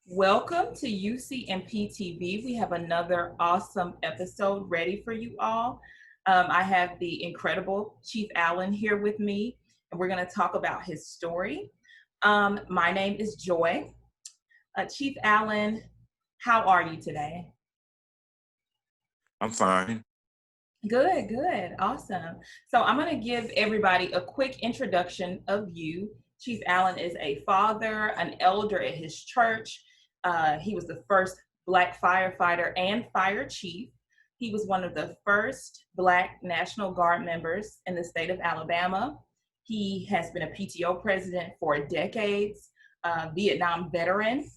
Welcome to UC&PTV. We have another awesome episode ready for you all. I have the incredible Chief Allen here with me, and we're going to talk about his story. My name is Joy. Chief Allen, how are you today? I'm fine. Good, good, awesome. So I'm going to give everybody a quick introduction of you. Chief Allen is a father, an elder at his church. He was the first Black firefighter and fire chief. He was one of the first Black National Guard members in the state of Alabama. He has been a PTO president for decades, Vietnam veteran,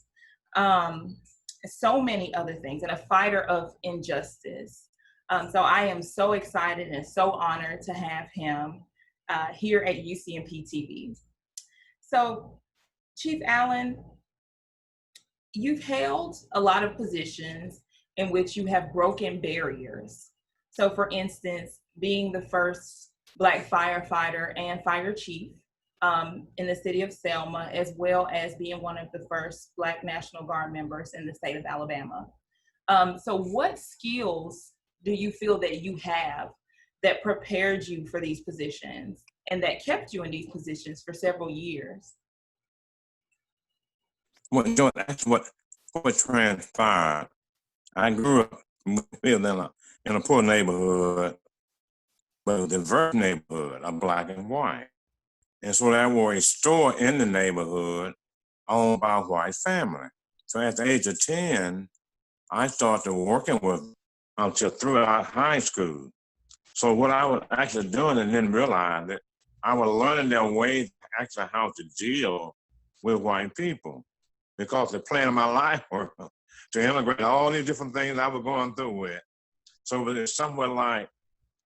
um, so many other things, and a fighter of injustice. So I am so excited and so honored to have him here at UC&P TV. So, Chief Allen, you've held a lot of positions in which you have broken barriers. So, for instance, being the first Black firefighter and fire chief in the city of Selma, as well as being one of the first Black National Guard members in the state of Alabama. So, what skills do you feel that you have that prepared you for these positions and that kept you in these positions for several years? That's what transpired. I grew up in a poor neighborhood, but it was a diverse neighborhood, a black and white. And so there was a store in the neighborhood owned by a white family. So at the age of 10, I started working with them until throughout high school. So what I was actually doing and didn't realize that I was learning their ways, actually how to deal with white people, because the plan of my life was to integrate all these different things I was going through with. So it was somewhat like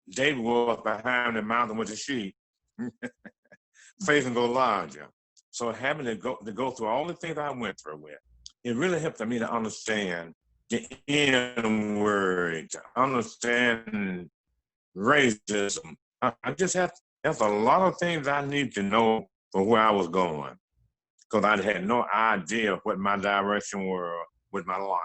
David was behind the mountain with the sheep, facing go larger. So having to go through all the things I went through with, it really helped me to understand the inner word, to understand racism. I just have there's a lot of things I need to know for where I was going, because I had no idea what my direction were with my life.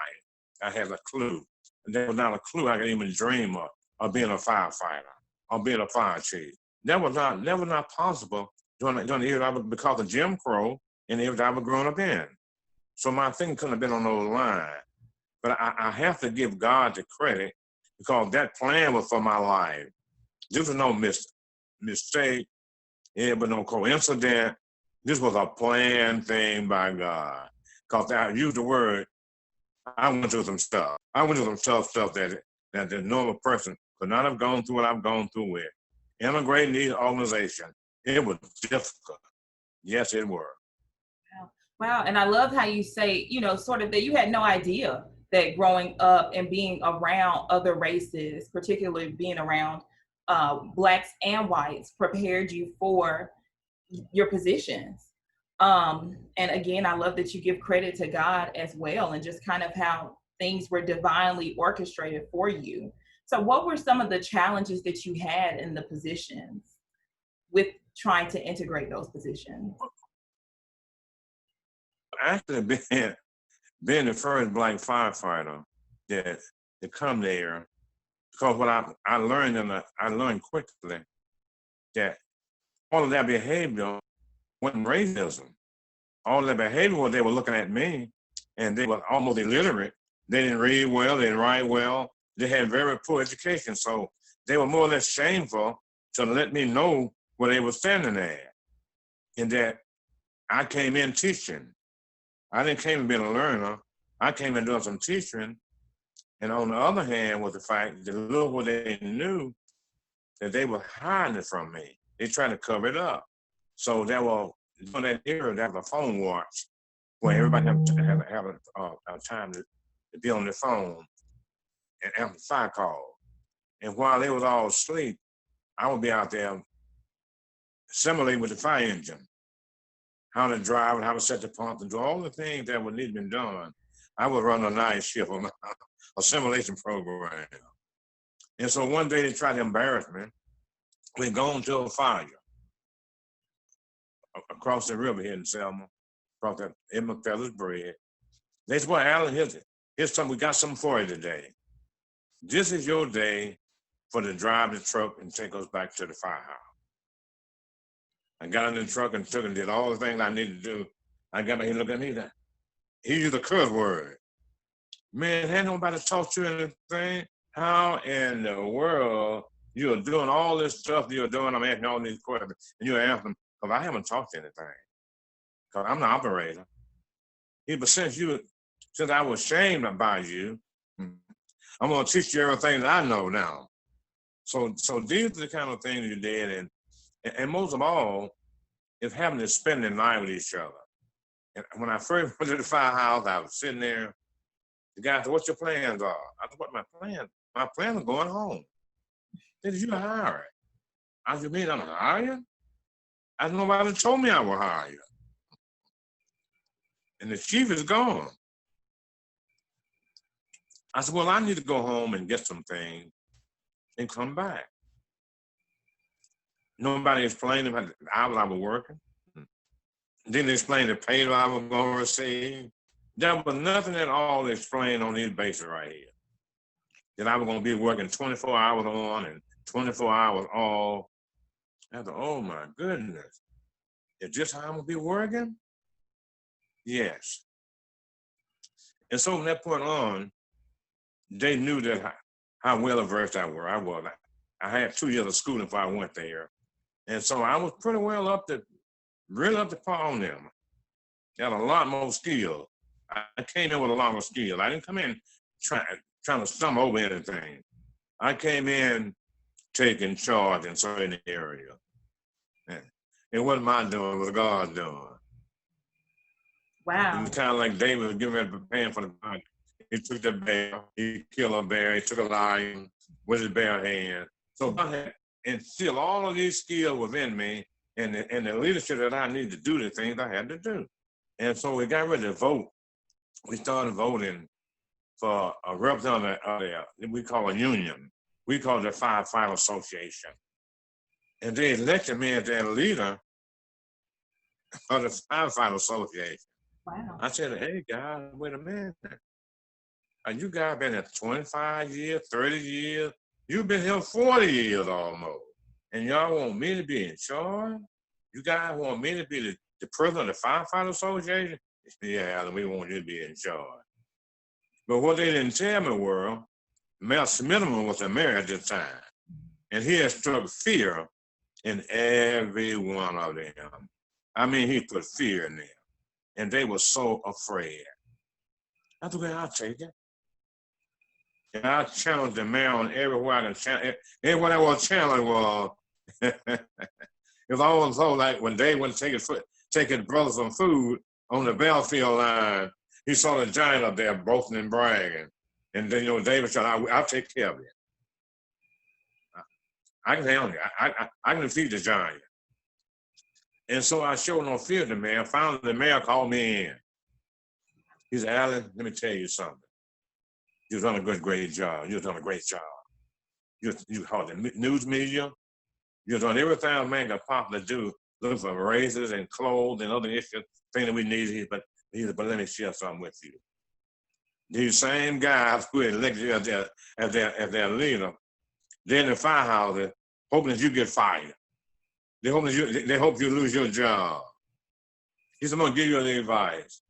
I had a clue. And there was not a clue I could even dream of being a firefighter or being a fire chief. That was not possible during the years because of Jim Crow and the years I was growing up in. So my thing couldn't have been on those lines. But I have to give God the credit because that plan was for my life. This was no mistake. It was no coincidence. This was a planned thing by God. Because I used the word, I went through some stuff. I went through some tough stuff that the normal person could not have gone through what I've gone through with. Immigrating these organization, it was difficult. Yes, it was. Wow. Wow. And I love how you say, sort of that you had no idea that growing up and being around other races, particularly being around Blacks and whites, prepared you for your positions. And again, I love that you give credit to God as well, and just kind of how things were divinely orchestrated for you. So, what were some of the challenges that you had in the positions with trying to integrate those positions? Actually, being the first Black firefighter that to come there, because what I learned I learned quickly that all of that behavior wasn't racism. All of that behavior was they were looking at me, and they were almost illiterate. They didn't read well, they didn't write well. They had very poor education, so they were more or less shameful to let me know where they were standing at, and that I came in teaching. I didn't came in being a learner. I came in doing some teaching. And on the other hand was the fact that little what they knew that they were hiding it from me. They tried to cover it up. So there was during that era there was a phone watch where everybody have a time to be on their phone and amplify calls. And while they was all asleep, I would be out there simulating with the fire engine, how to drive and how to set the pump and do all the things that would need to be done. I would run a night shift on a simulation program. And so one day they tried to embarrass me. We'd gone to a fire across the river here in Selma, across that Edmund Feller's Bridge. They said, well, Alan, here's something, we got something for you today. This is your day for to drive the truck and take us back to the firehouse. I got in the truck and took and did all the things I needed to do. I got back, he looked at me, he used a curse word. Man, had nobody taught you anything? How in the world you're doing all this stuff you're doing? I'm asking all these questions, and you're asking, because I haven't taught you anything. Because I'm the operator. But since I was shamed about you, I'm gonna teach you everything that I know now. So these are the kind of things you did, and most of all, is having to spend the night with each other. And when I first went to the firehouse, I was sitting there. The guy said, "What's your plans are?" I said, "What my plans? My plans are going home." They said, "You're hired." I said, "You mean I'm hired?" I said, "Nobody told me I was hired." And the chief is gone. I said, "Well, I need to go home and get some things and come back." Nobody explained about the hours I was working. Didn't explain the pay that I was going to receive. There was nothing at all explained on this basis right here. That I was going to be working 24 hours on and 24 hours off. I thought, oh my goodness, is this how I'm going to be working? Yes. And so from that point on, they knew that how well versed I was. I had 2 years of schooling before I went there. And so I was pretty well really up to par on them. Got a lot more skill. I came in with a lot more skill. I didn't come in trying to stumble over anything. I came in taking charge in certain areas. It wasn't my doing, it was God doing. Wow. It was kind of like David was getting ready to prepare for the battle. He took the bear, he killed a bear, he took a lion with his bare hand. So God had instilled all of these skills within me and the leadership that I needed to do the things I had to do. And so we got ready to vote. We started voting for a representative of we call a union. We call it the Firefighter Association. And they elected me as their leader of the Firefighter Association. Wow. I said, hey guys, wait a minute. You guys been here 25 years, 30 years. You've been here 40 years almost. And y'all want me to be in charge? You guys want me to be the president of the Firefighter Association? Yeah, Alan, we want you to be in charge. But what they didn't tell me was, Mel Smithman was the mayor at this time. And he had struck fear in every one of them. I mean, he put fear in them. And they were so afraid. I thought, well, I'll take it. And I challenged the mayor on everywhere I can challenge. Everywhere I was challenged was, it was almost so like when Dave went to take his brother some food on the battlefield line, he saw the giant up there boasting and bragging. And then, David said, I'll take care of it. I can handle it. I can defeat the giant. And so I showed no fear to the mayor. Finally, the mayor called me in. He said, Alan, let me tell you something. You've done a great job. You've done a great job. You called the news media. You've done everything a man could possibly do, looking for raises and clothes and other issues, things that we need. But let me share something with you. These same guys who elected you as their leader, they're in the firehouses hoping that you get fired. They hope you lose your job. He said, I'm gonna give you the advice.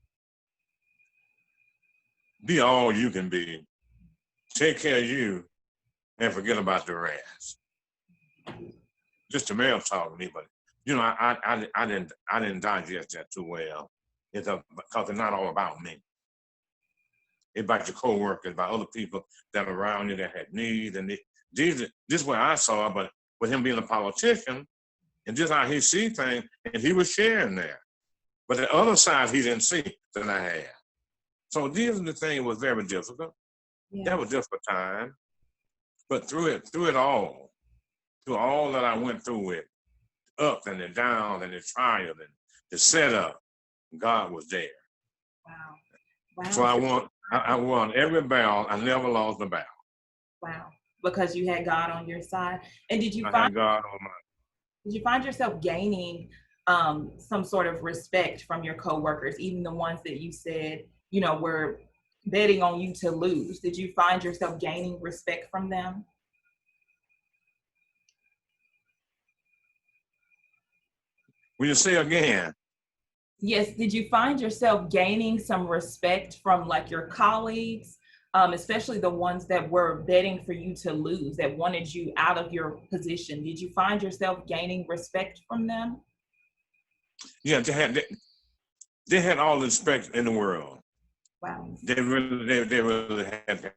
Be all you can be. Take care of you and forget about the rest. Just the mayor talking to me, but I didn't digest that too well. Because it's not all about me. It's about your co-workers, about other people that are around you that had needs. And this is what I saw, but with him being a politician, and just how he see things, and he was sharing there. But the other side he didn't see that I had. So these are the things that was very difficult. Yeah. That was difficult time. But through it all, through all that I went through with, up and the down and the trial and the setup, God was there. Wow. So I won every battle. I never lost a battle. Wow. Because you had God on your side. And did you had God on my Did you find yourself gaining some sort of respect from your coworkers, even the ones that you said were betting on you to lose? Did you find yourself gaining respect from them? Will you say again? Yes. Did you find yourself gaining some respect from like your colleagues, especially the ones that were betting for you to lose, that wanted you out of your position? Did you find yourself gaining respect from them? Yeah, they had all the respect in the world. Wow. They really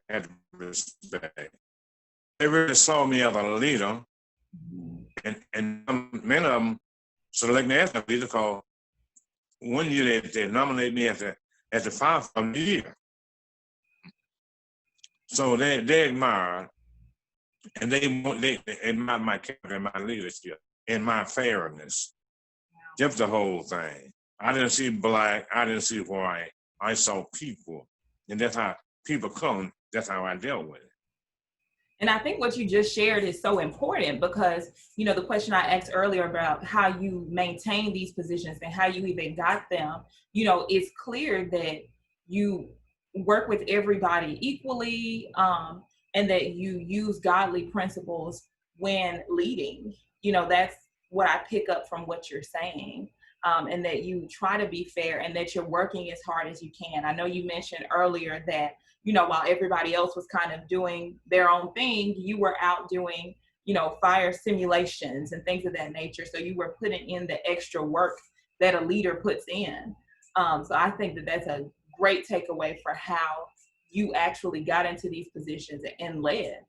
had respect. They really saw me as a leader, and many of them select me as a leader because one year they nominated me as the firefighter of the year. So they admired, and they admired my character and my leadership and my fairness. Just the whole thing. I didn't see black, I didn't see white. I saw people, and that's how people come. That's how I dealt with it. And I think what you just shared is so important because, the question I asked earlier about how you maintain these positions and how you even got them, it's clear that you work with everybody equally, and that you use godly principles when leading. That's what I pick up from what you're saying. And that you try to be fair and that you're working as hard as you can. I know you mentioned earlier that while everybody else was kind of doing their own thing, you were out doing, fire simulations and things of that nature. So you were putting in the extra work that a leader puts in. So I think that that's a great takeaway for how you actually got into these positions and led.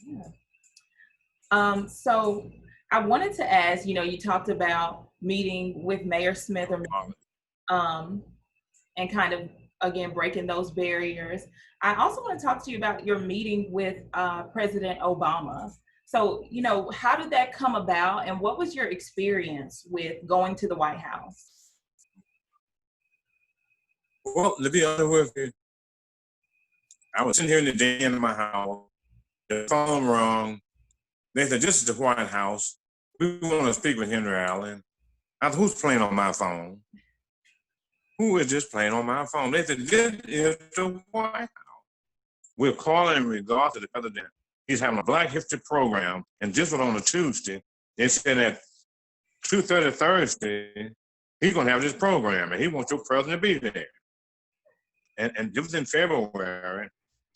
Yeah. So I wanted to ask, you talked about meeting with Mayor Smitherman, and kind of, again, breaking those barriers. I also want to talk to you about your meeting with President Obama. So, how did that come about, and what was your experience with going to the White House? Well, to be honest with you, I was sitting here in the day in my house, the phone rang. They said, "This is the White House. We want to speak with Henry Allen." I said, "Who's playing on my phone? Who is this playing on my phone?" They said, "This is the White House. We're calling in regards to the president. He's having a Black History program, and this was on a Tuesday. They said at 2:30 Thursday, he's going to have this program, and he wants your president to be there." And this was in February,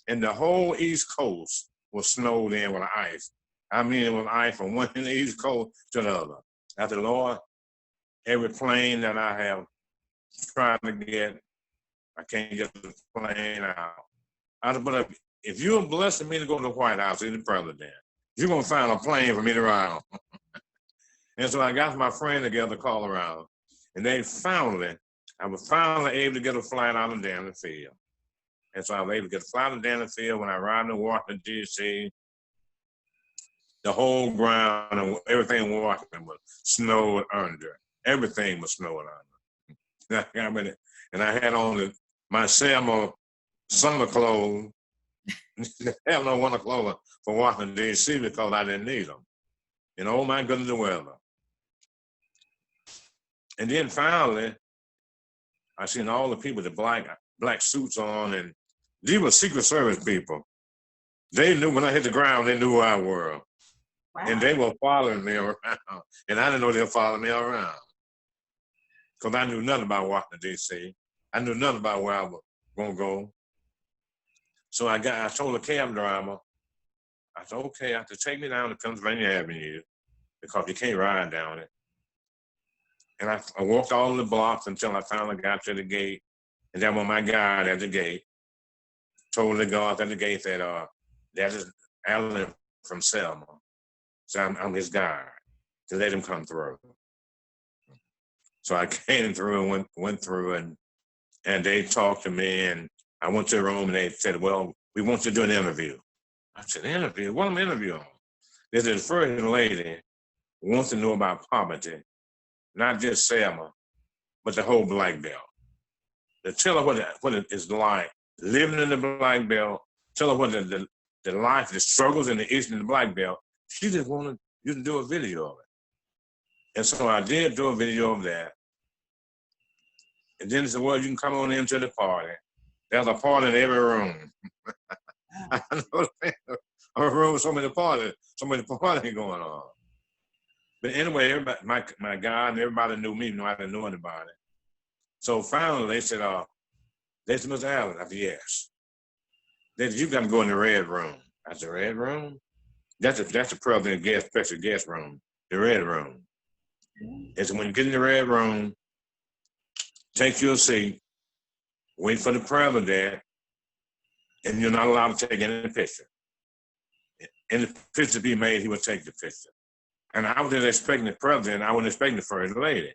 and the whole East Coast was snowed in with ice. I mean, it was ice from one end of the East Coast to the other. I said, "Lord, every plane that I have tried to get, I can't get the plane out." I said, "But if you're blessing me to go to the White House as the president, you're going to find a plane for me to ride on." And so I got my friend together, call around, and I was finally able to get a flight out of Danville Field. And so I was able to get a flight out of Danville Field. When I arrived in Washington, D.C., the whole ground and everything in Washington was snowed under. Everything was snowed under. And I had on my Selma summer clothes. I have no winter clothes for Washington, D.C. because I didn't need them. And oh my goodness, the weather. And then finally, I seen all the people with the black suits on, and these were Secret Service people. They knew when I hit the ground, they knew who I were. Wow. And they were following me around. And I didn't know they were following me around. Because I knew nothing about Washington, D.C. I knew nothing about where I was going to go. So I told the cab driver, I said, "Okay, I have to take me down to Pennsylvania Avenue because you can't ride down it." And I walked all the blocks until I finally got to the gate. And then when my guard at the gate told the guard at the gate that that is Allen from Selma. So I'm his guard to let him come through. So I came through and went through, and they talked to me, and I went to the room, and they said, "Well, we want you to do an interview." I said, "Interview? What am I interviewing?" They said, "The first lady wants to know about poverty, not just Selma, but the whole Black Belt. To tell her what it is like living in the Black Belt, tell her what the life, the struggles in the East and the Black Belt." She just wanted you to do a video of it. And so I did do a video of that. And then he said, well, you can come on into the party. There's a party in every room. I know a room with so many parties going on. But anyway, everybody, my guy and everybody knew me, I didn't know anybody. So finally they said, Mr. Allen. I said, yes. They said, you got to go in the red room. I said, red room? That's the president special guest room, the red room. They said, when you get in the red room, take your seat, wait for the president, and you're not allowed to take any picture. And the picture to be made, he would take the picture. And I wasn't expecting the president, I wasn't expecting the first lady.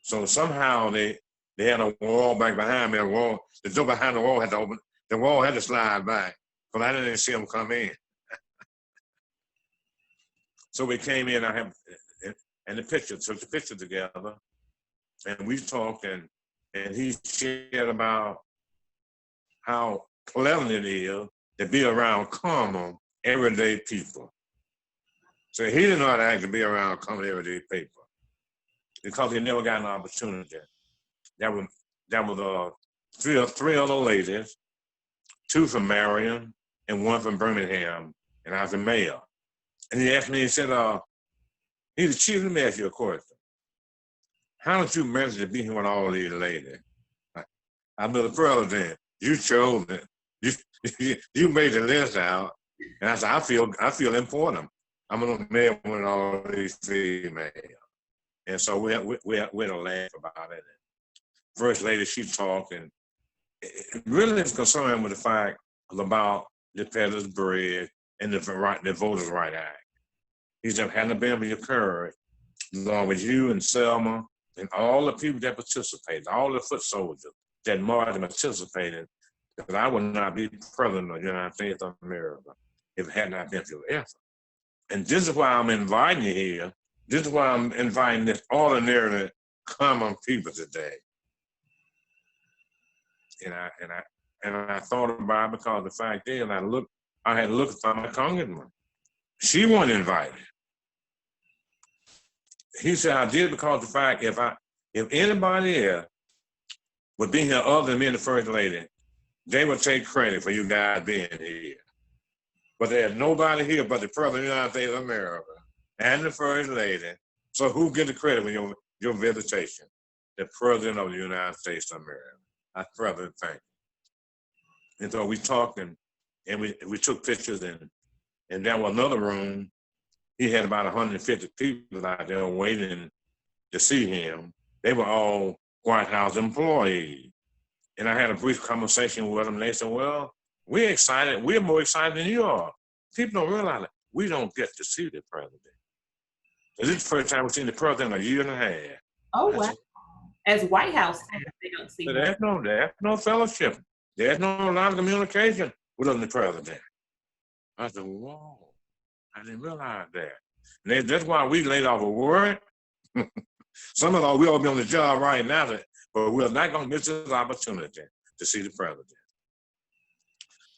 So somehow they had a wall back behind me, the door behind the wall had to open, the wall had to slide back, but I didn't see them come in. So we came in, and the picture, took the picture together, and we talked, and he shared about how pleasant it is to be around common, everyday people. So he didn't know how to actually be around common, everyday people because he never got an opportunity. That was three other ladies, two from Marion and one from Birmingham, and I was the mayor. And he asked me, he said, he's the chief, let me ask you a question. How did you manage to be here with all these ladies? I'm the president. You chose it. You made the list out. And I said, I feel important. I'm gonna mayor with all these females. And so we had a laugh about it. First lady, she talked, and it really is concerned with the fact about the peddler's bread and the Voters' Right Act. He said, hadn't been occurred, along with you and Selma and all the people that participated, all the foot soldiers that marched and participated, because I would not be president of the United States of America if it had not been for your effort. And this is why I'm inviting you here. This is why I'm inviting this ordinary, common people today. And I thought about it because the fact is, I had looked for my congressman. She wasn't invited. He said, I did because the fact if anybody else would be here other than me and the first lady, they would take credit for you guys being here. But there's nobody here but the president of the United States of America and the first lady. So who get the credit for your visitation? The president of the United States of America. I president, thank you. And so we talked and we took pictures and there was another room. He had about 150 people out there waiting to see him. They were all White House employees. And I had a brief conversation with them. They said, well, we're excited. We're more excited than you are. People don't realize it. We don't get to see the president. This is the first time we've seen the president in a year and a half. Oh, wow. As White House staff, they don't see there's no fellowship. There's no line of communication with the president. I said, whoa, I didn't realize that. And that's why we laid off a word. Some of us, we all be on the job right now, but we're not going to miss this opportunity to see the president.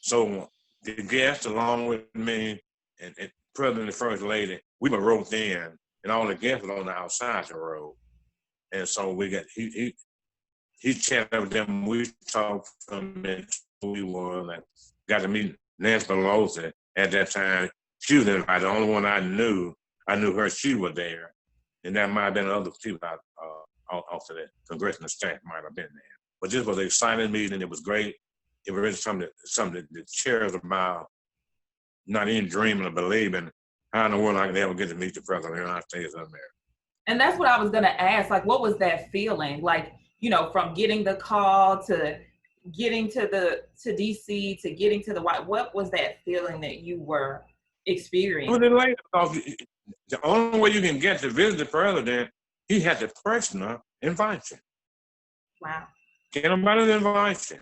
So the guests, along with me and President and First Lady, we were roped in, and all the guests were on the outside the road. And so he chatted with them. We talked to them, and we were and got to meet Nancy Pelosi at that time. She was invited. The only one I knew her. She was there, and there might have been other people off of that congressional staff might have been there. But this was an exciting meeting. It was great. It was really something that shares about not even dreaming or believing how in the world I could ever get to meet the president of the United States of America. And that's what I was gonna ask. Like, what was that feeling? Like, from getting the call to getting to DC to getting to the White. What was that feeling that you were experiencing? Well, the only way you can get to visit the president, he had to personally invite you. Wow. Can't nobody invite you.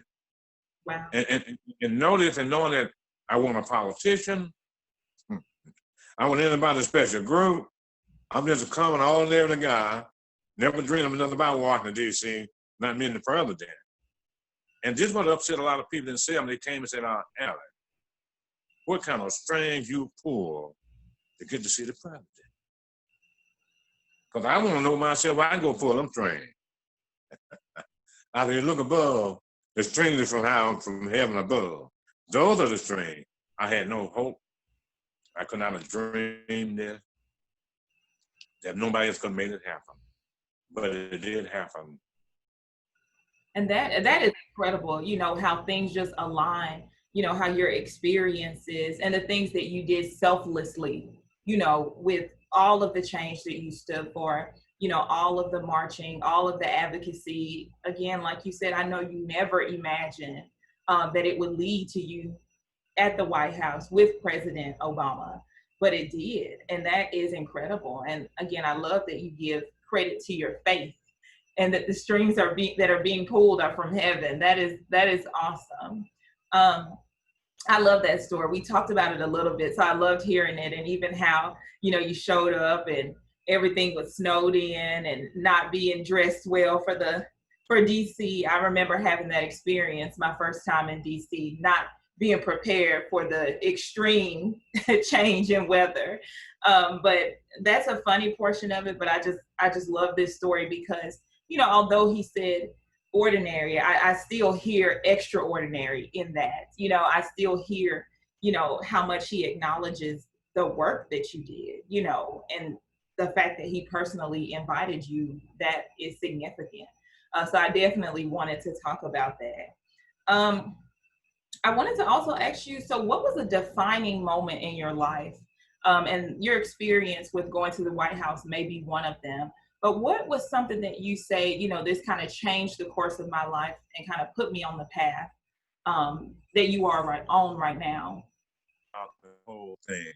Wow. And know this and knowing that I want a politician, I want anybody special group. I'm just a common ordinary guy, never dreamed of nothing about Washington, D.C., not meeting the president. And this would upset a lot of people in Selma. They came and said, Alex, what kind of strings you pull to get to see the president? Because I want to know myself, I can go pull them strings. After you look above, the strings are from heaven above. Those are the strings. I had no hope. I could not have dreamed this, that nobody else could have made it happen. But it did happen. And that is incredible, you know, how things just align, you know, how your experiences and the things that you did selflessly, you know, with all of the change that you stood for, you know, all of the marching, all of the advocacy. Again, like you said, I know you never imagined that it would lead to you at the White House with President Obama, but it did. And that is incredible. And again, I love that you give credit to your faith and that the strings that are being pulled are from heaven. That is awesome. Um, I love that story. We talked about it a little bit, so I loved hearing it, and even how, you know, you showed up and everything was snowed in and not being dressed well for DC. I remember having that experience my first time in DC, not being prepared for the extreme change in weather. But that's a funny portion of it. But I just love this story because, you know, although he said ordinary, I still hear extraordinary in that. You know, I still hear, you know, how much he acknowledges the work that you did, you know, and the fact that he personally invited you, that is significant. So I definitely wanted to talk about that. I wanted to also ask you, so what was a defining moment in your life? And your experience with going to the White House may be one of them. But what was something that you say, you know, this kind of changed the course of my life and kind of put me on the path that you are on right now? The whole thing.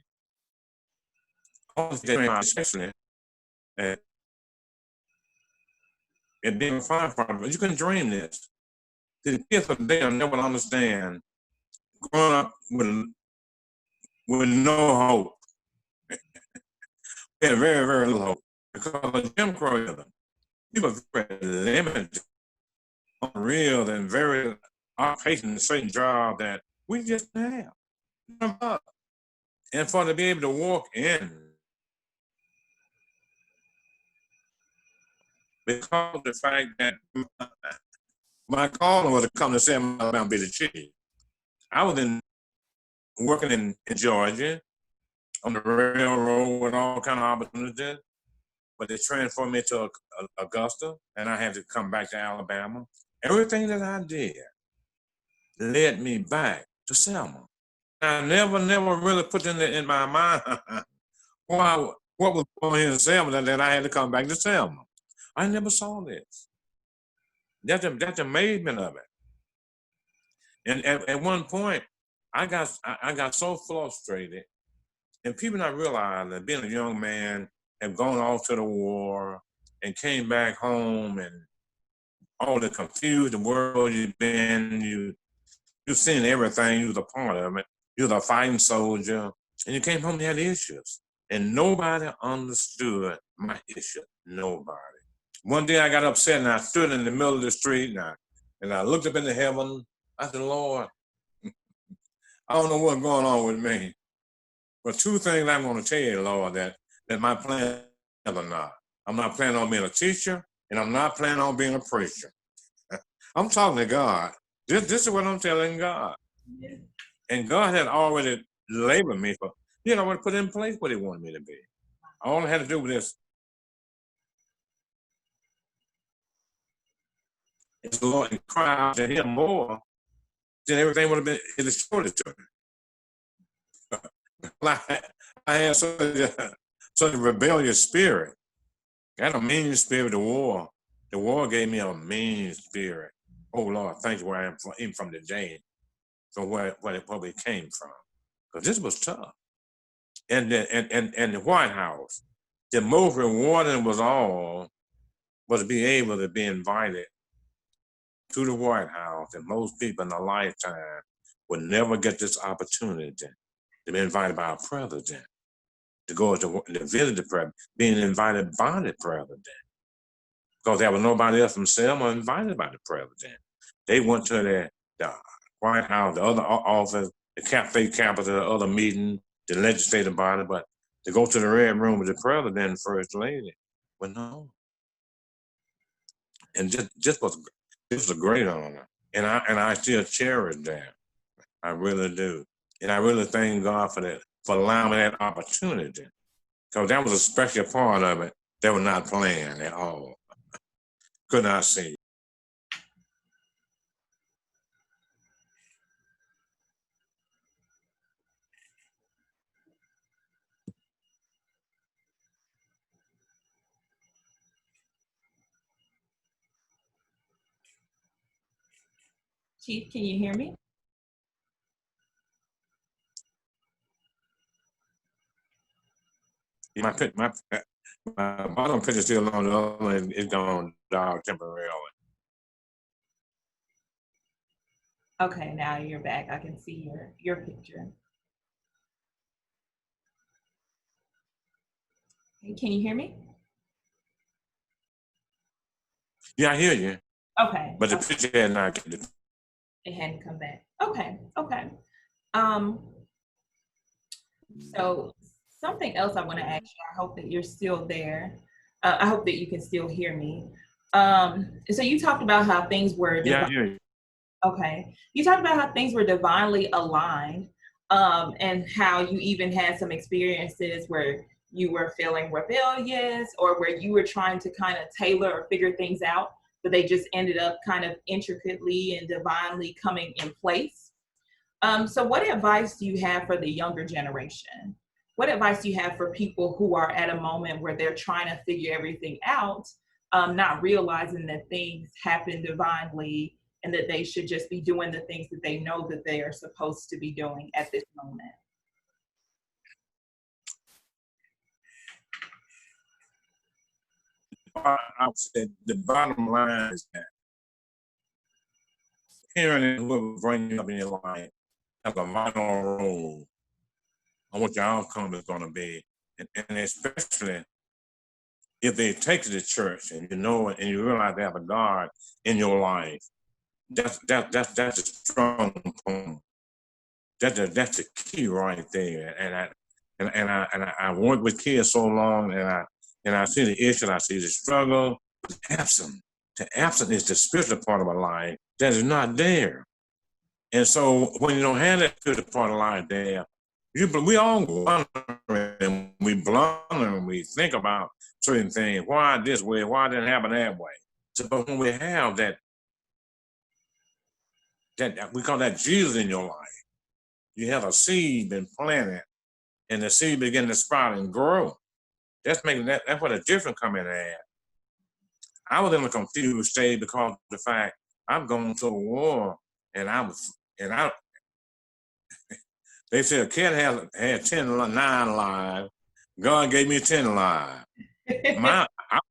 Especially and being a firefighter, but you can dream this. The kids of today will never understand growing up with no hope. We had very, very little hope because of Jim Crow era. We were very limited, unreal, and very outpacing the certain job that we just have. And for to be able to walk in, because of the fact that my calling was to come to Selma, Alabama, be the chief. I was working in Georgia on the railroad with all kind of opportunities, but they transferred me to Augusta, and I had to come back to Alabama. Everything that I did led me back to Selma. I never really put in my mind what was going on in Selma that I had to come back to Selma. I never saw this. That's the amazement of it. And at one point, I got so frustrated, and people not realize that being a young man have gone off to the war and came back home, and all the confused world you've been, you've seen everything, you was a part of it. You was a fighting soldier, and you came home and had issues. And nobody understood my issue. Nobody. One day I got upset and I stood in the middle of the street and I looked up into heaven. I said, Lord, I don't know what's going on with me. But two things I'm going to tell you, Lord, that my plans are not. I'm not planning on being a teacher, and I'm not planning on being a preacher. I'm talking to God. This is what I'm telling God. Yeah. And God had already labeled me for, you know, put in place what he wanted me to be. All I had to do was this. Is the Lord and cry out to him more, then everything would have been illustrated to me. I had such a rebellious spirit. I had a mean spirit of war. The war gave me a mean spirit. Oh Lord, thank you where I am from, even from the day, from where we came from. Because this was tough. And the White House, the most rewarding was to be able to be invited to the White House, and most people in a lifetime would never get this opportunity to be invited by a president, to go to visit the president, being invited by the president. Because there was nobody else from Selma invited by the president. They went to the White House, the other office, the state capitol, the other meeting, the legislative body, but to go to the Red Room with the president and First Lady, well, no. And just was This was a great honor, and I still cherish that. I really do, and I really thank God for that, for allowing me that opportunity, because that was a special part of it that was not planned at all. Could not see. Chief, can you hear me? My bottom picture still on the other one is gone down temporarily. Okay, now you're back. I can see your picture. Hey, can you hear me? Yeah, I hear you, Okay. but the Okay. picture had not. It hadn't come back. Okay. Okay. Um, so something else I want to ask you. I hope that you're still there. I hope that you can still hear me. So you talked about how things were Yeah, I hear you. okay. You talked about how things were divinely aligned, and how you even had some experiences where you were feeling rebellious or where you were trying to kind of tailor or figure things out, but they just ended up kind of intricately and divinely coming in place. So, what advice do you have for the younger generation? What advice do you have for people who are at a moment where they're trying to figure everything out, not realizing that things happen divinely and that they should just be doing the things that they know that they are supposed to be doing at this moment? I would say the bottom line is that parent is what will bring you up in your life has a vital role on what your outcome is going to be, and especially if they take to the church and you know it and you realize they have a God in your life. That's a strong point. That's the key right there. And I work with kids so long, and I see the issue, I see the struggle. But absent, the absent is the spiritual part of our life that is not there. And so when you don't have that spiritual part of life there, we all wonder and we blunder and we think about certain things. Why this way? Why didn't it happen that way? So, but when we have that we call that Jesus in your life, you have a seed been planted, and the seed begin to sprout and grow. That's what a difference come in at. I was in a confused state because of the fact I've gone to a war, and I they said a cat had 9 lives. God gave me 10 lives. I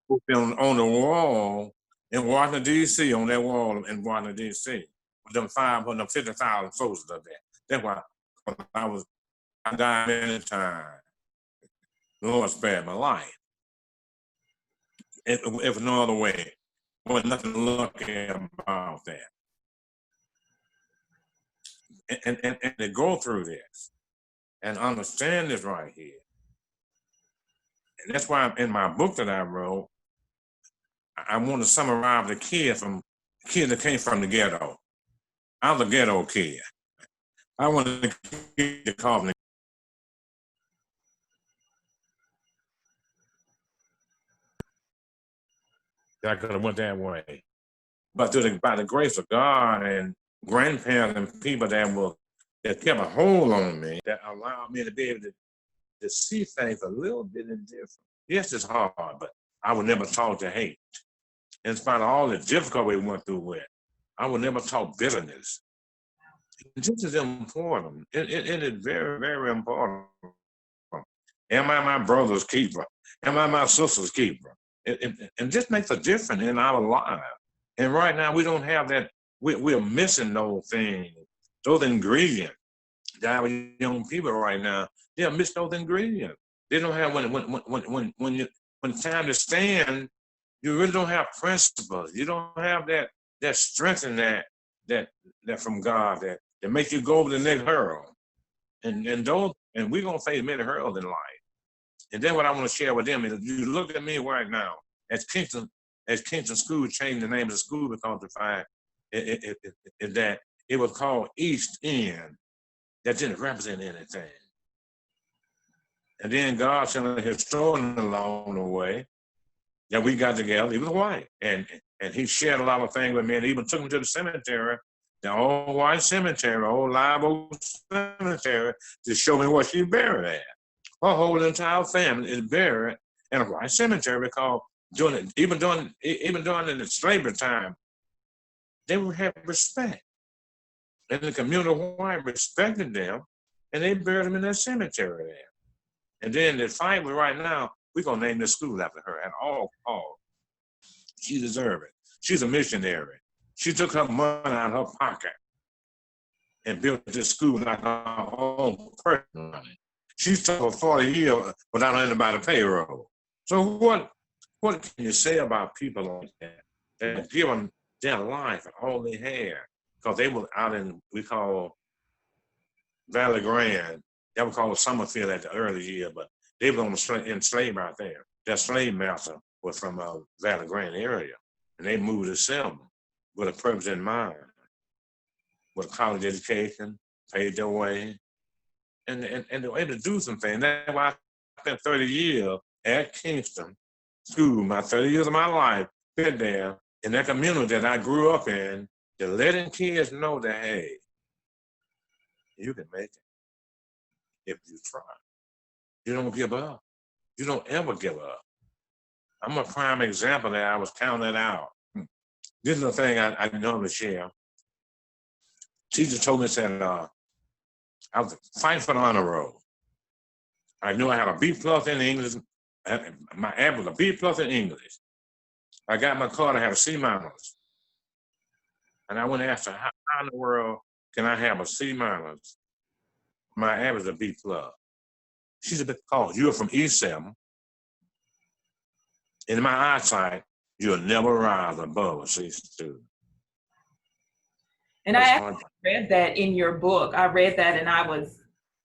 was on the wall in Washington, D.C., on that wall in Washington, D.C., with them 50,000 soldiers up there. That's why I died many times. The Lord spared my life. If no other way, there was nothing lucky about that. And to go through this and understand this right here. And that's why in my book that I wrote, I want to summarize the kid that came from the ghetto. I was a ghetto kid. I wanted the kid to call me. I could have went that way. But by the grace of God and grandparents and people that kept a hold on me, that allowed me to be able to see things a little bit different. Yes, it's hard, but I would never talk to hate. In spite of all the difficulty we went through with, I would never talk bitterness. This is important. It is very, very important. Am I my brother's keeper? Am I my sister's keeper? And this makes a difference in our lives. And right now, we don't have that. We're missing those things, those ingredients. That our young people right now, they're missing those ingredients. They don't have when it's time to stand. You really don't have principles. You don't have that strength in that from God that makes you go over the next hurdle. And we're gonna face many hurdles in life. And then what I want to share with them is, you look at me right now as Kingston, at Kingston School changed the name of the school because the fact that it was called East End. That didn't represent anything. And then God sent a historian along the way that we got together. He was white. And he shared a lot of things with me and even took me to the cemetery, the old white cemetery, old live old cemetery, to show me what she buried at. Her whole entire family is buried in a white cemetery because even during the slavery time, they would have respect. And the community of white respected them, and they buried them in that cemetery there. And then the fight was right now, we're going to name this school after her at all costs. She deserves it. She's a missionary. She took her money out of her pocket and built this school like her own personal money. She took for 40 years without anybody payroll. So what can you say about people like that? That give them their life and all they had? Because they were out in, we call Valley Grande. That was called Summerfield at the early year, but they were enslaved out there. Their slave master was from Valley Grande area, and they moved to Selma with a purpose in mind, with a college education, paid their way, and they were able to do some things. That's why I spent 30 years at Kingston School, my 30 years of my life, spent there in that community that I grew up in, to letting kids know that, hey, you can make it if you try. You don't give up. You don't ever give up. I'm a prime example that I was counted out. This is the thing I normally share. Teacher told me, said, I was fighting for the honor roll. I knew I had a B plus in English. My average was a B plus in English. I got my card, I had a C minus. And I went and asked her, how in the world can I have a C minus? My average is a B plus. She said, because you're from East Selma. In my eyesight, you'll never rise above a C student. And I actually read that in your book. I read that and I was,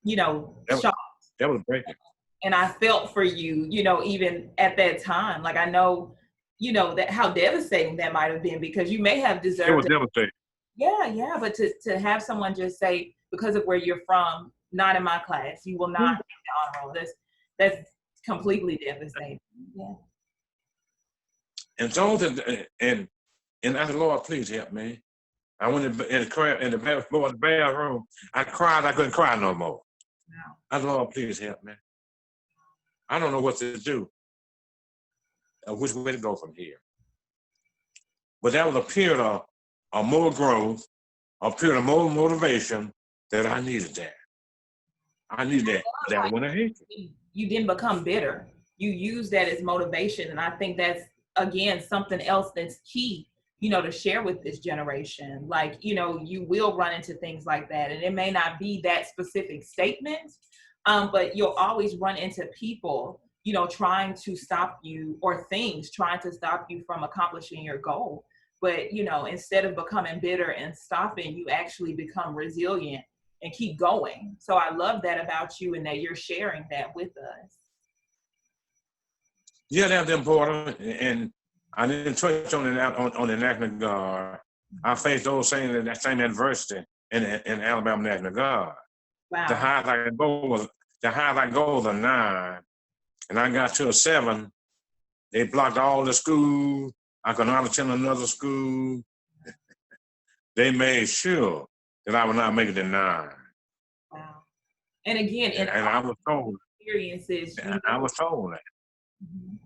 shocked. That was breaking. And I felt for you, even at that time. Like I know, that how devastating that might have been because you may have deserved it. It was devastating. Yeah. But to have someone just say, because of where you're from, not in my class, you will not get the honor roll. That's completely devastating. Yeah. And so, and I said, Lord, please help me. I went in the bathroom. I cried. I couldn't cry no more. Wow. I said, Lord, please help me. I don't know what to do, which way to go from here. But that was a period of more growth, a period of more motivation that I needed that. I needed that when I hate you. You didn't become bitter. You used that as motivation. And I think that's, again, something else that's key, to share with this generation. Like, you will run into things like that. And it may not be that specific statement, but you'll always run into people, trying to stop you or things trying to stop you from accomplishing your goal. But, instead of becoming bitter and stopping, you actually become resilient and keep going. So I love that about you and that you're sharing that with us. Yeah, that's important. And I didn't touch on the National Guard. I faced those same adversity in Alabama National Guard. Wow. The highest I go was a 9, and I got to a 7. They blocked all the schools. I could not attend another school. They made sure that I would not make it to 9. Wow. And again, I was told experiences. I was told that. Mm-hmm.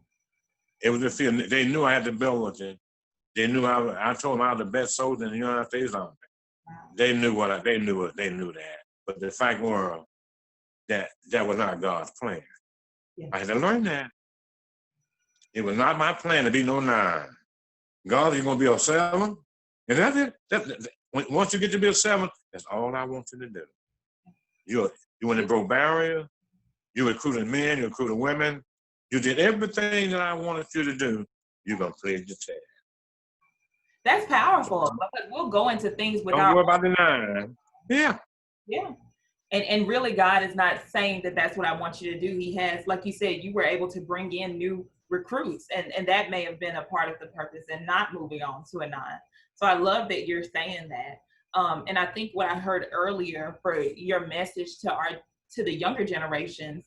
It was a feeling. They knew I had the ability. They knew I told them I was the best soldier in the United States Army. Wow. They knew that. But the fact was that was not God's plan. Yeah. I had to learn that. It was not my plan to be no 9. God, you're gonna be a 7, and that's it. Once you get to be a 7, that's all I want you to do. You went and broke barriers. You recruited men. You recruited women. You did everything that I wanted you to do. You're gonna play your test. That's powerful because we'll go into things with Don't worry about the 9. Yeah. Yeah. And really, God is not saying that that's what I want you to do. He has, like you said, you were able to bring in new recruits, and that may have been a part of the purpose and not moving on to a 9. So I love that you're saying that. And I think what I heard earlier for your message to the younger generations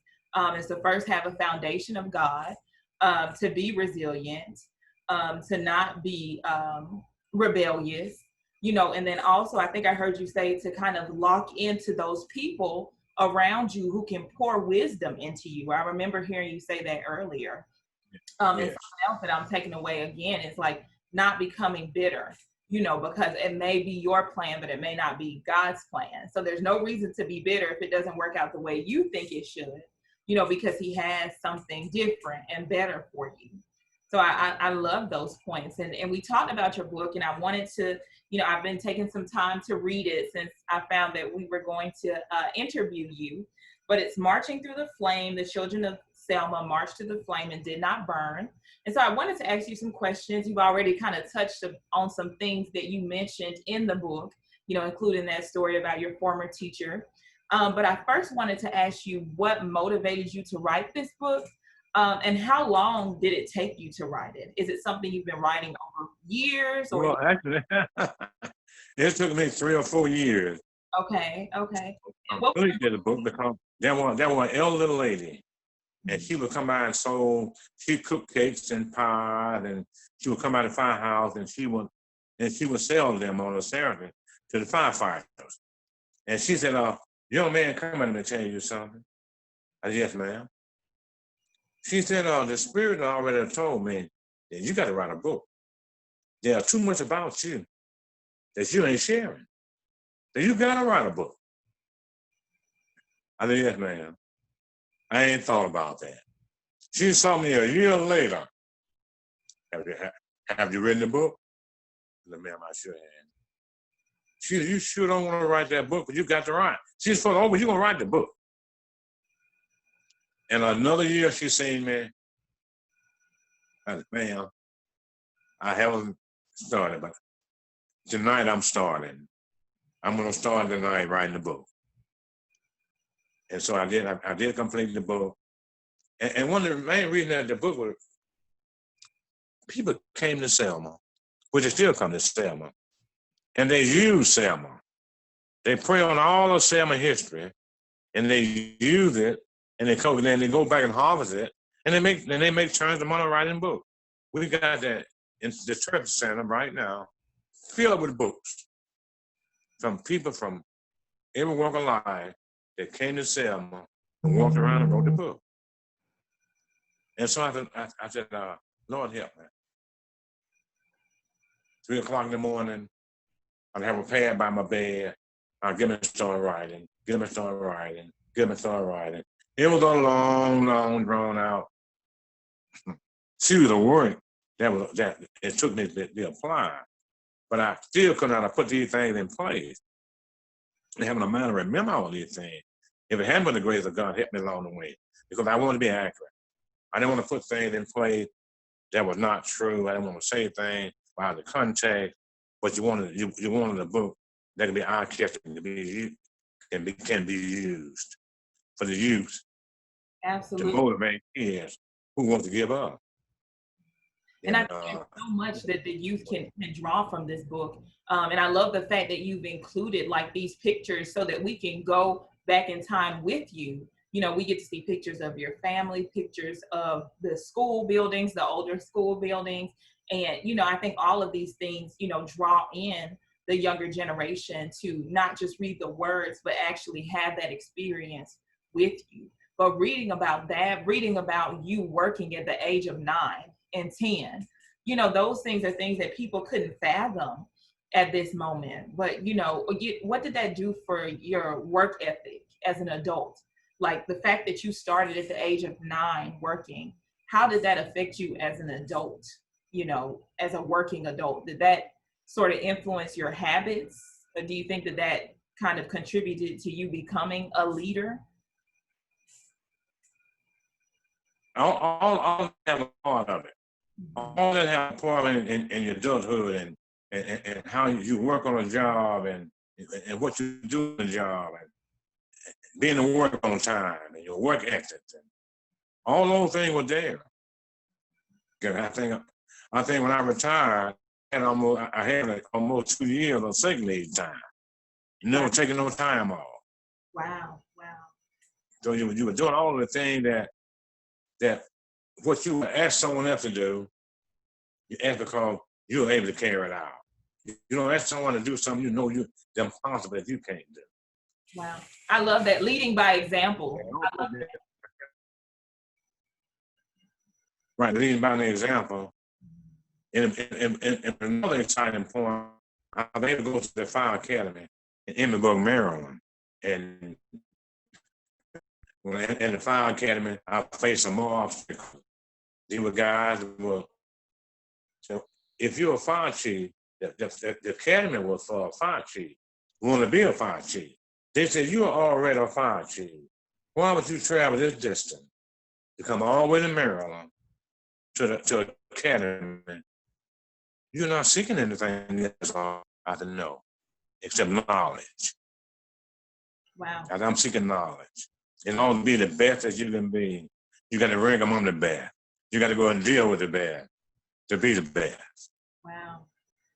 is to first have a foundation of God, to be resilient, to not be rebellious, and then also I think I heard you say to kind of lock into those people around you who can pour wisdom into you. I remember hearing you say that earlier. And Yes. something else that I'm taking away again is like not becoming bitter, because it may be your plan, but it may not be God's plan. So there's no reason to be bitter if it doesn't work out the way you think it should, because he has something different and better for you. So I love those points. And we talked about your book, and I wanted to, I've been taking some time to read it since I found that we were going to interview you. But it's Marching Through the Flame, the children of Selma marched to the flame and did not burn. And so I wanted to ask you some questions. You've already kind of touched on some things that you mentioned in the book, including that story about your former teacher. But I first wanted to ask you what motivated you to write this book, and how long did it take you to write it? Is it something you've been writing over years? Or Well, actually, it took me 3 or 4 years. Okay. I completed the book because there was an elder little lady, and she would come by and she cooked cakes and pies, and she would come by the firehouse, and she would sell them on a Saturday to the firefighters. And she said, young man, come in and tell you something. I said, yes, ma'am. She said, the Spirit already told me that you got to write a book. There's too much about you that you ain't sharing. That you got to write a book. I said, yes, ma'am. I ain't thought about that. She saw me a year later. Have you written the book? I said, ma'am, I sure have. She said, you sure don't want to write that book, but you got to write. She said, oh, but you're going to write the book. And another year she seen me. I said, ma'am, I haven't started, but tonight I'm starting. I'm going to start tonight writing the book. And so I did complete the book. And one of the main reasons that the book was, people came to Selma, which they still come to Selma, and they use Selma. They pray on all of Selma history, and they use it, and then they go back and harvest it, and they make tons of money writing books. We got that in the church center right now, filled with books from people from every walk of life that came to Selma and walked around and wrote the book. And so I said, Lord help me. 3 o'clock in the morning, I'd have a pad by my bed. I'd get me started writing. It was a long, drawn out series of work that it took me to be applied. But I still could not have put these things in place and having a mind to remember all these things. If it hadn't been the grace of God, help me along the way, because I wanted to be accurate. I didn't want to put things in place that was not true. I didn't want to say things out of the context, but you wanted a book that can be architected and can be used for the youth. Absolutely. To motivate kids who want to give up. And I think there's so much that the youth can draw from this book. And I love the fact that you've included like these pictures so that we can go back in time with you. We get to see pictures of your family, pictures of the school buildings, the older school buildings. And, I think all of these things, draw in the younger generation to not just read the words, but actually have that experience with you. But reading about you working at the age of 9 and 10, those things are things that people couldn't fathom at this moment. But, what did that do for your work ethic as an adult? Like the fact that you started at the age of 9 working, how did that affect you as an adult, as a working adult? Did that sort of influence your habits? Or do you think that kind of contributed to you becoming a leader? All have a part of it. All that have a part in your adulthood and how you work on a job and what you do in the job and being to work on time and your work ethic. And all those things were there. I think when I retired, I had like almost 2 years of sick leave time. Never taking no time off. Wow. Wow. So you were doing all the things that what you ask someone else to do, you ask because you're able to carry it out. You don't ask someone to do something they're impossible that you can't do. Wow. I love that. Leading by example. I love Right, leading by an example. And another exciting point, I was able to go to the Fire Academy in Emmitsburg, Maryland. And when in the Fire Academy, I faced some more obstacles. These were guys that were, so if you're a fire chief, the academy was for a fire chief. You want to be a fire chief. They said, you are already a fire chief. Why would you travel this distance to come all the way to Maryland to the academy? You're not seeking anything else I to know except knowledge. Wow. And I'm seeking knowledge. In order to be the best that you can be, you got to rank among the best. You got to go and deal with the best to be the best. Wow.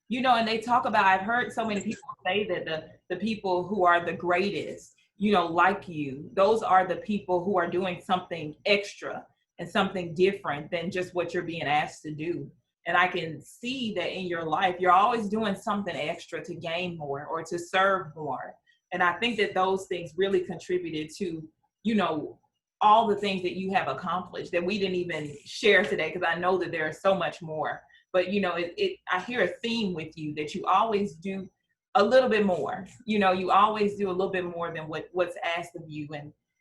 You know, and they talk about, I've heard so many people say that the people who are the greatest, you know, like you, those are the people who are doing something extra and something different than just what you're being asked to do. And I can see that in your life, you're always doing something extra to gain more or to serve more. And I think that those things really contributed to, you know, all the things that you have accomplished that we didn't even share today, because I know that there is so much more. But, you know, I hear a theme with you that you always do a little bit more. You know, you always do a little bit more than what's asked of you.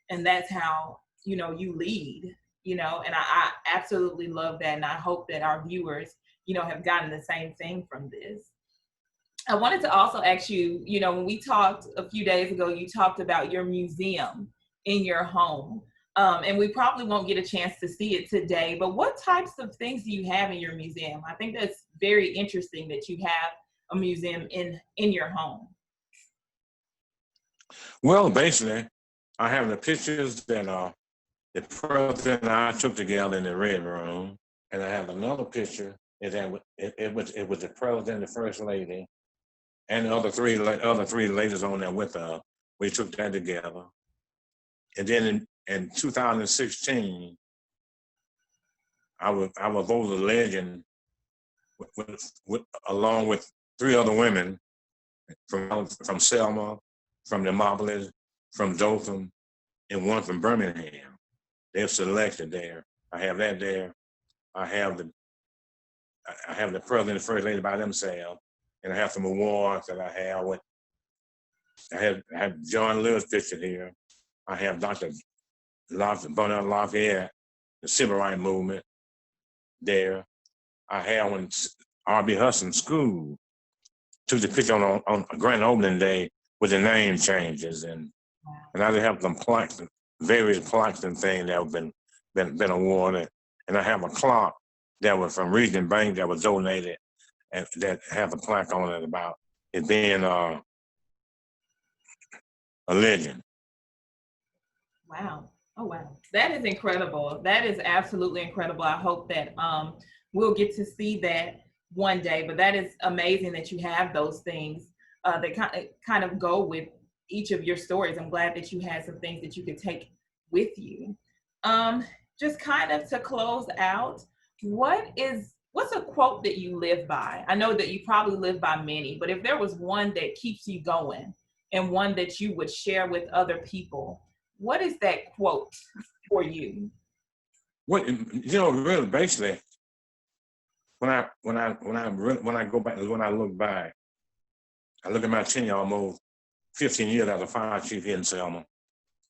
And that's how, you know, you lead, you know, and I absolutely love that. And I hope that our viewers, you know, have gotten the same thing from this. I wanted to also ask you, you know, when we talked a few days ago, you talked about your museum in your home. And we probably won't get a chance to see it today, but what types of things do you have in your museum? I think that's very interesting that you have a museum in your home. Well, basically, I have the pictures that the president and I took together in the Red Room, and I have another picture. It was the president, the first lady, and the other three ladies on there with her. We took that together, and then in 2016, I was voted a legend along with three other women from Selma, from Demopolis, from Dothan, and one from Birmingham. They were selected there. I have that there. I have the president and first lady by themselves, and I have some awards that I have with. I have John Lewis picture here. I have Dr. Bernard Lafayette, the civil rights movement there. I have when R.B. Hudson School took the picture on a grand opening day with the name changes, and I have some plaques, various plaques and things that have been awarded, and I have a clock that was from Region Bank that was donated, and that have a plaque on it about it being a legend. Wow. Oh, wow. That is incredible. That is absolutely incredible. I hope that we'll get to see that one day, but that is amazing that you have those things that kind of go with each of your stories. I'm glad that you had some things that you could take with you. Just kind of to close out, what's a quote that you live by? I know that you probably live by many, but if there was one that keeps you going and one that you would share with other people, what is that quote for you? What, really, basically, when I go back, when I look back, I look at my tenure, almost 15 years as a fire chief here in Selma.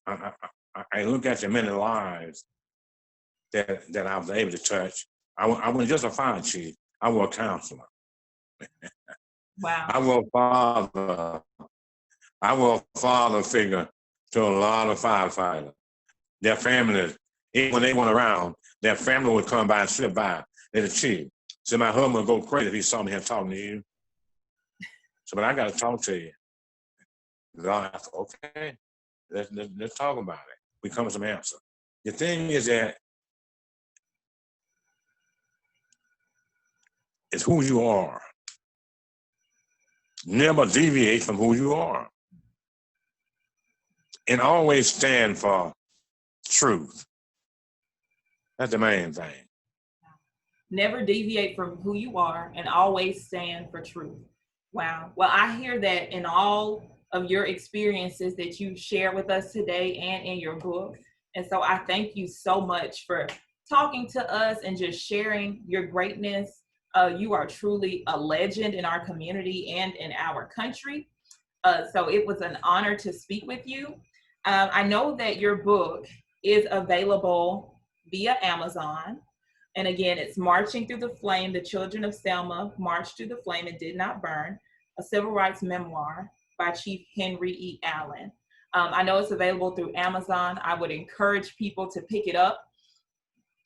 I look at the many lives that I was able to touch. I wasn't just a fire chief. I was a counselor. Wow. I was a father. I was a father figure to a lot of firefighters. Their families, even when they weren't around, their family would come by and slip by. They're the chief. So my husband would go crazy if he saw me here talking to you. So, but I got to talk to you. I said, okay, let's talk about it. We come with some answer. The thing is that is who you are. Never deviate from who you are. And always stand for truth. That's the main thing. Never deviate from who you are and always stand for truth. Wow. Well, I hear that in all of your experiences that you share with us today and in your book. And so I thank you so much for talking to us and just sharing your greatness. You are truly a legend in our community and in our country. So it was an honor to speak with you. I know that your book is available via Amazon. And again, it's Marching Through the Flame, The Children of Selma Marched Through the Flame and Did Not Burn, a civil rights memoir by Chief Henry E. Allen. I know it's available through Amazon. I would encourage people to pick it up.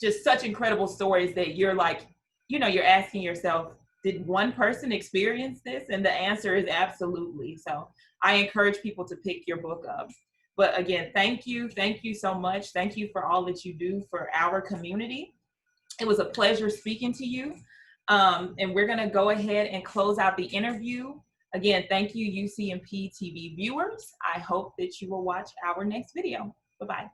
Just such incredible stories that you're like, you're asking yourself, did one person experience this? And the answer is absolutely. So I encourage people to pick your book up. But again, thank you. Thank you so much. Thank you for all that you do for our community. It was a pleasure speaking to you. And we're going to go ahead and close out the interview. Again, thank you, UC&P TV viewers. I hope that you will watch our next video. Bye-bye.